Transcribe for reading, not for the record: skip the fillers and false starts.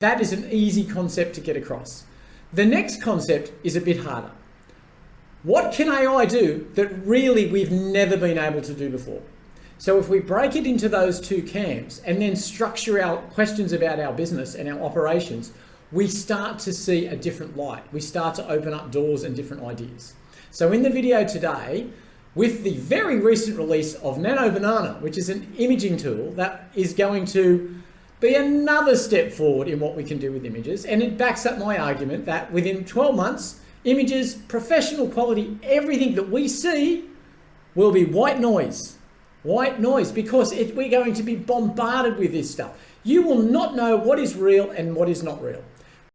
That is an easy concept to get across. The next concept is a bit harder. What can AI do that really we've never been able to do before? So if we break it into those two camps and then structure our questions about our business and our operations, we start to see a different light. We start to open up doors and different ideas. So in the video today, with the very recent release of Nano Banana, which is an imaging tool that is going to be another step forward in what we can do with images, and it backs up my argument that within 12 months, images, professional quality, everything that we see will be white noise. White noise, because we're going to be bombarded with this stuff. You will not know what is real and what is not real.